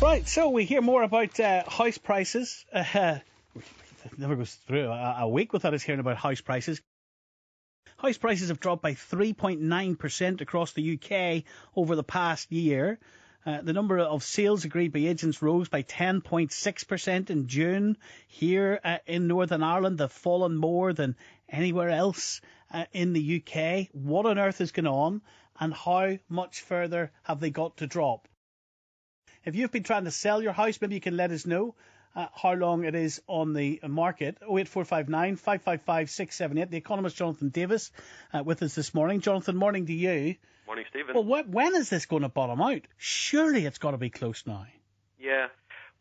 Right, so we hear more about house prices. It never goes through a week without us hearing about house prices. House prices have dropped by 3.9% across the UK over the past year. The number of sales agreed by agents rose by 10.6% in June. Here in Northern Ireland, they've fallen more than anywhere else in the UK. What on earth is going on, and how much further have they got to drop? If you've been trying to sell your house, maybe you can let us know how long it is on the market. 08459 555 678. The economist Jonathan Davis with us this morning. Jonathan, morning to you. Morning, Stephen. Well, when is this going to bottom out? Surely it's got to be close now. Yeah.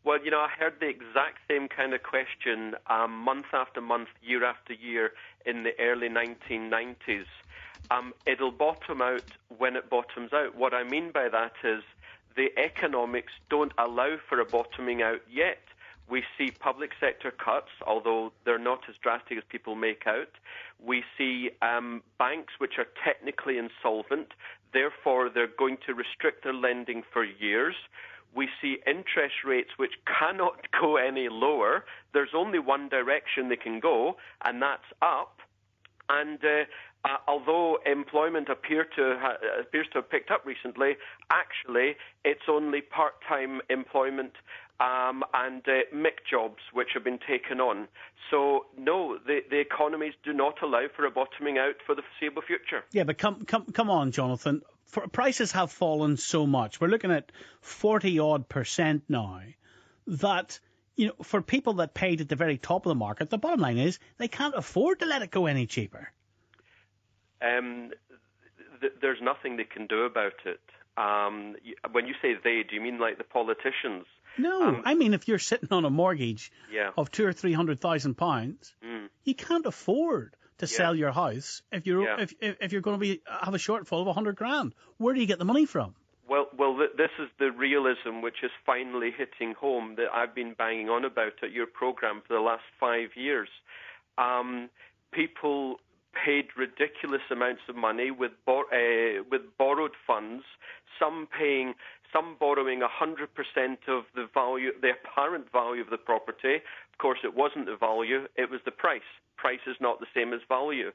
Well, I heard the exact same kind of question month after month, year after year in the early 1990s. It'll bottom out when it bottoms out. What I mean by that is the economics don't allow for a bottoming out yet. We see public sector cuts, although they're not as drastic as people make out. We see banks which are technically insolvent, therefore they're going to restrict their lending for years. We see interest rates which cannot go any lower. There's only one direction they can go, and that's up. And although employment appears to have picked up recently, actually it's only part-time employment and MIC jobs which have been taken on. So, no, the economies do not allow for a bottoming out for the foreseeable future. Yeah, but come on, Jonathan. Prices have fallen so much. We're looking at 40-odd% now. That, for people that paid at the very top of the market, the bottom line is they can't afford to let it go any cheaper. There's nothing they can do about it. When you say they, do you mean like the politicians? No, I mean if you're sitting on a mortgage of £200,000 or £300,000, you can't afford to sell your house if you're going to have a shortfall of £100,000. Where do you get the money from? Well, this is the realism which is finally hitting home that I've been banging on about at your programme for the last 5 years. People paid ridiculous amounts of money with borrowed funds, some borrowing 100% of the apparent value of the property. Of course, it wasn't the value, it was the price. Price is not the same as value.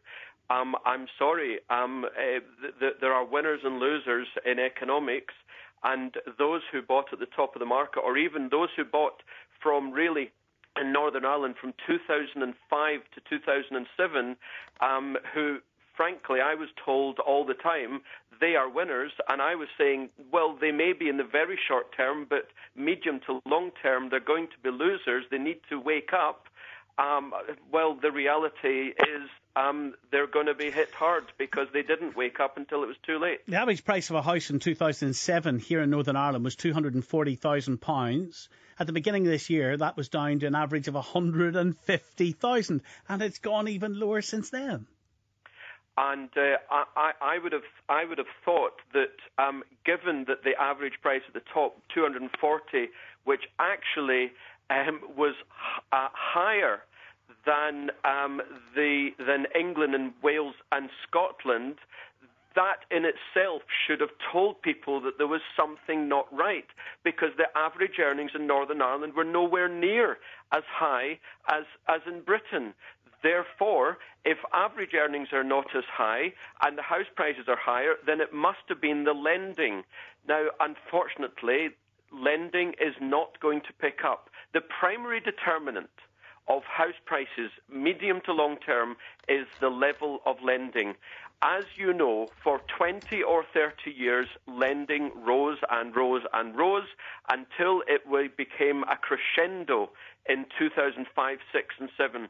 I'm sorry, there are winners and losers in economics, and those who bought at the top of the market, or even those who bought from really in Northern Ireland from 2005 to 2007, who, frankly, I was told all the time, they are winners, and I was saying, well, they may be in the very short term, but medium to long term, they're going to be losers. They need to wake up. Well, the reality is they're going to be hit hard because they didn't wake up until it was too late. The average price of a house in 2007 here in Northern Ireland was £240,000. At the beginning of this year, that was down to an average of £150,000, and it's gone even lower since then. And I would have thought that given that the average price at the top, 240, which actually was higher than England and Wales and Scotland, that in itself should have told people that there was something not right, because the average earnings in Northern Ireland were nowhere near as high as in Britain. Therefore, if average earnings are not as high and the house prices are higher, then it must have been the lending. Now, unfortunately, lending is not going to pick up. The primary determinant of house prices, medium to long term, is the level of lending. As you know, for 20 or 30 years, lending rose and rose and rose until it became a crescendo in 2005, 6 and 7.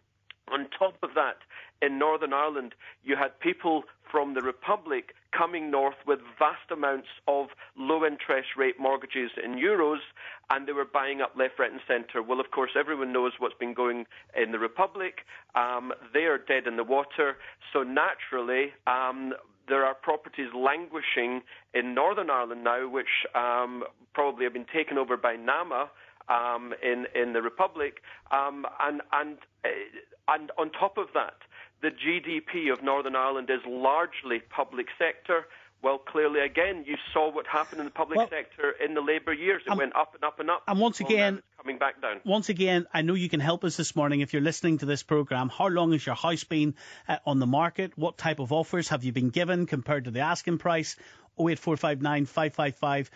On top of that, in Northern Ireland, you had people from the Republic coming north with vast amounts of low-interest rate mortgages in euros, and they were buying up left, right and centre. Well, of course, everyone knows what's been going in the Republic. They are dead in the water. So naturally, there are properties languishing in Northern Ireland now, which probably have been taken over by NAMA, in the Republic, and on top of that, the GDP of Northern Ireland is largely public sector, Well, clearly, again, you saw what happened in the public sector in the Labour years. It went up and up and up. And once again, it's coming back down. Once again, I know you can help us this morning if you're listening to this programme. How long has your house been on the market? What type of offers have you been given compared to the asking price? 08459 555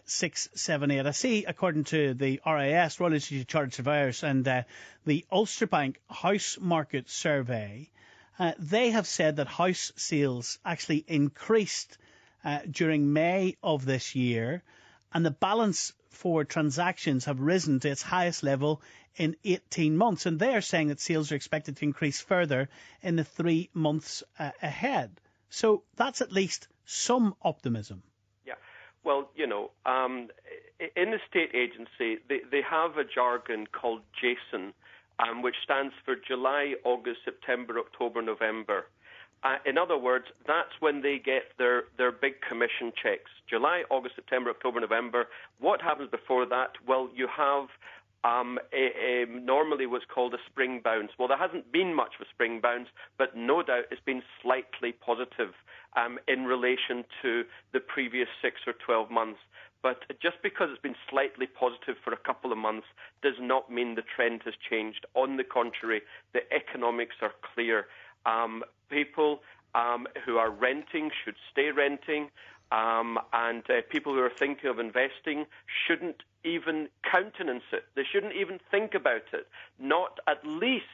678. I see, according to the RIS, Royal Institute of Chartered Surveyors, and the Ulster Bank House Market Survey, they have said that house sales actually increased during May of this year, and the balance for transactions have risen to its highest level in 18 months. And they are saying that sales are expected to increase further in the 3 months ahead. So that's at least some optimism. Yeah. Well, in the state agency, they have a jargon called JASON, which stands for July, August, September, October, November. In other words, that's when they get their big commission checks. July, August, September, October, November. What happens before that? Well, you have normally what's called a spring bounce. Well, there hasn't been much of a spring bounce, but no doubt it's been slightly positive in relation to the previous 6 or 12 months. But just because it's been slightly positive for a couple of months does not mean the trend has changed. On the contrary, the economics are clear. People who are renting should stay renting, and people who are thinking of investing shouldn't even countenance it. They shouldn't even think about it. Not at least,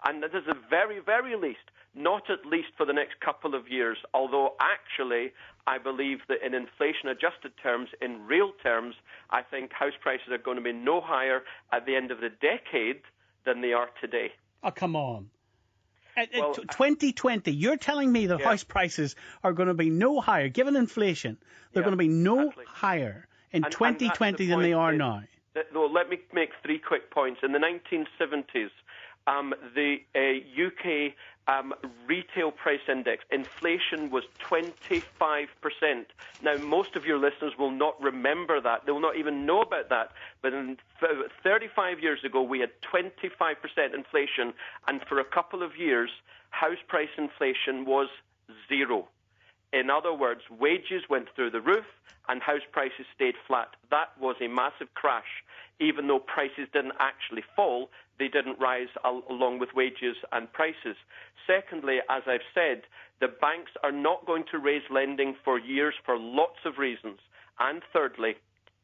and this is the very, very least, not at least for the next couple of years, although actually I believe that in inflation-adjusted terms, in real terms, I think house prices are going to be no higher at the end of the decade than they are today. Oh, come on. 2020, you're telling me that house prices are going to be no higher, given inflation, they're going to be no higher in 2020 than they are now. Let me make 3 quick points. In the 1970s, the UK retail price index, inflation was 25%. Now, most of your listeners will not remember that. They will not even know about that. But 35 years ago, we had 25% inflation, and for a couple of years, house price inflation was 0. In other words, wages went through the roof and house prices stayed flat. That was a massive crash. Even though prices didn't actually fall, they didn't rise along with wages and prices. Secondly, as I've said, the banks are not going to raise lending for years for lots of reasons. And thirdly,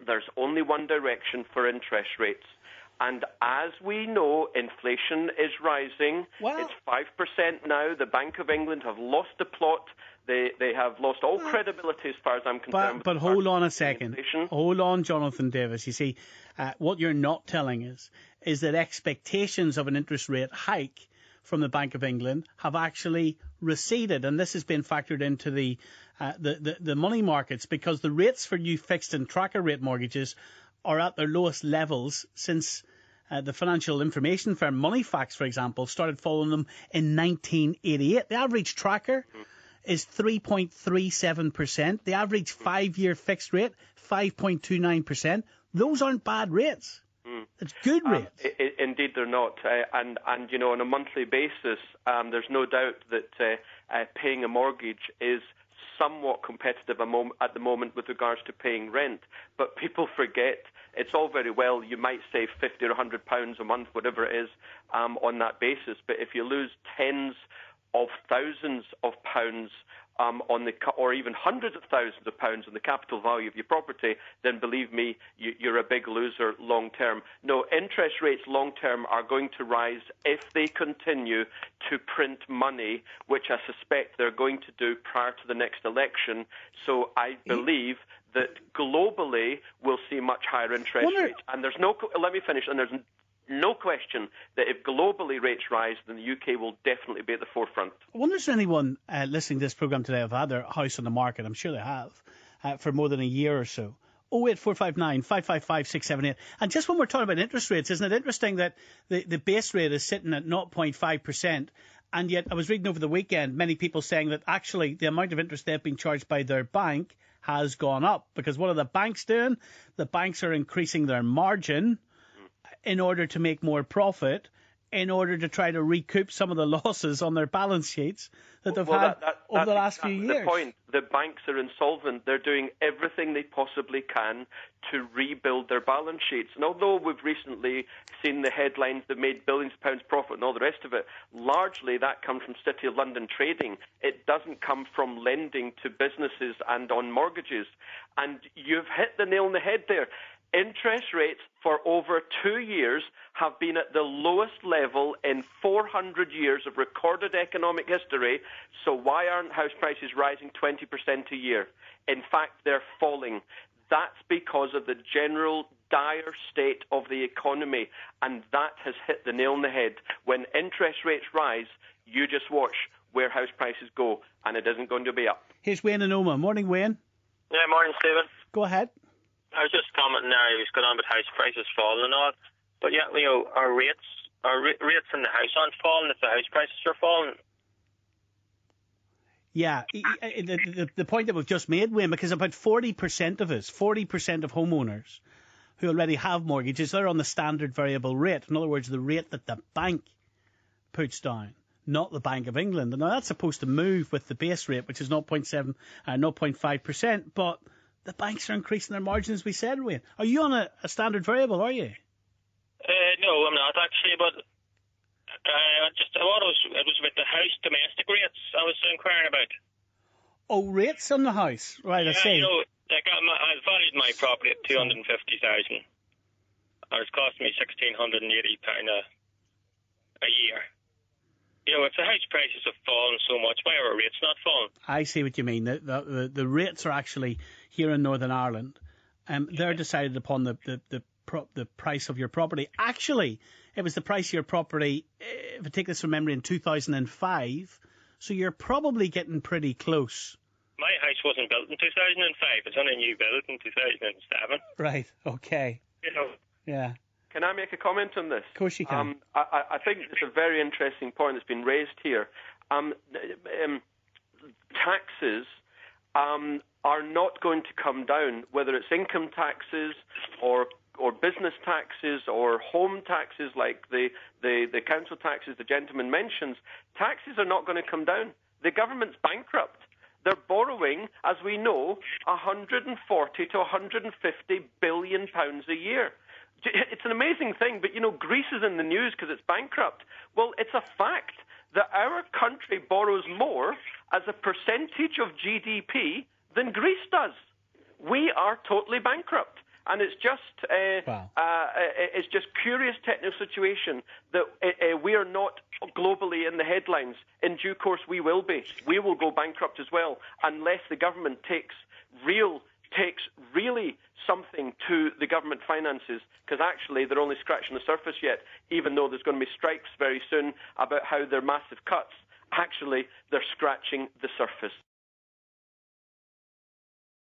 there's only one direction for interest rates. And as we know, inflation is rising. It's 5% now. The Bank of England have lost the plot. They have lost all credibility as far as I'm concerned. But hold on a second. Hold on, Jonathan Davis. You see, what you're not telling us is that expectations of an interest rate hike from the Bank of England have actually receded. And this has been factored into the money markets, because the rates for new fixed and tracker rate mortgages are at their lowest levels since the financial information firm Moneyfacts, for example, started following them in 1988. The average tracker is 3.37%. The average 5-year fixed rate, 5.29%. Those aren't bad rates. It's good rates. Indeed, they're not. And on a monthly basis, there's no doubt that paying a mortgage is somewhat competitive at the moment with regards to paying rent. But people forget it's all very well. You might save £50 or £100 a month, whatever it is, on that basis. But if you lose tens of thousands of pounds or even hundreds of thousands of pounds on the capital value of your property, then believe me, you're a big loser long term. No, interest rates long term are going to rise if they continue to print money, which I suspect they're going to do prior to the next election. So I believe that globally we'll see much higher interest rates. And let me finish, and there's no question that if globally rates rise, then the UK will definitely be at the forefront. I wonder if anyone listening to this programme today have had their house on the market. I'm sure they have for more than a year or so. 08459 555 678. And just when we're talking about interest rates, isn't it interesting that the base rate is sitting at 0.5%, and yet I was reading over the weekend many people saying that actually the amount of interest they've been charged by their bank has gone up. Because what are the banks doing? The banks are increasing their margin in order to make more profit. in order to try to recoup some of the losses on their balance sheets that they've had over the last few years. The point. The banks are insolvent. They're doing everything they possibly can to rebuild their balance sheets. And although we've recently seen the headlines that made billions of pounds profit and all the rest of it, largely that comes from City of London trading. It doesn't come from lending to businesses and on mortgages. And you've hit the nail on the head there. Interest rates for over 2 years have been at the lowest level in 400 years of recorded economic history. So why aren't house prices rising 20% a year? In fact, they're falling. That's because of the general dire state of the economy, and that has hit the nail on the head. When interest rates rise, you just watch where house prices go, and it isn't going to be up. Here's Wayne and Oma. Morning, Wayne. Yeah, morning, Stephen. Go ahead. I was just commenting there. He was going on about house prices falling and all, but yeah, our rates in the house aren't falling if the house prices are falling. Yeah, the point that we've just made, Wayne, because about 40% of us, 40% of homeowners who already have mortgages, they're on the standard variable rate. In other words, the rate that the bank puts down, not the Bank of England. And now that's supposed to move with the base rate, which is 0.5%, but the banks are increasing their margins, as we said, Wayne. Are you on a standard variable, are you? No, I'm not actually, but it was with the house domestic rates I was inquiring about. Oh, rates on the house, right? I see. I valued my property at $250,000. It's costing me £1,680 a year. If the house prices have fallen so much, why are our rates not falling? I see what you mean. The rates are actually here in Northern Ireland. They're decided upon the price of your property. Actually, it was the price of your property, if I take this from memory, in 2005. So you're probably getting pretty close. My house wasn't built in 2005. It's only a new build in 2007. Right. Okay. Yeah. Can I make a comment on this? Of course you can. I think it's a very interesting point that's been raised here. Taxes are not going to come down, whether it's income taxes or business taxes or home taxes like the council taxes the gentleman mentions. Taxes are not going to come down. The government's bankrupt. They're borrowing, as we know, 140 to 150 billion pounds a year. It's an amazing thing, but, Greece is in the news because it's bankrupt. Well, it's a fact that our country borrows more as a percentage of GDP than Greece does. We are totally bankrupt. And it's just it's just curious technical situation that we are not globally in the headlines. In due course, we will be. We will go bankrupt as well, unless the government takes really something to the government finances, because actually they're only scratching the surface yet, even though there's going to be strikes very soon about how they're massive cuts. Actually, they're scratching the surface.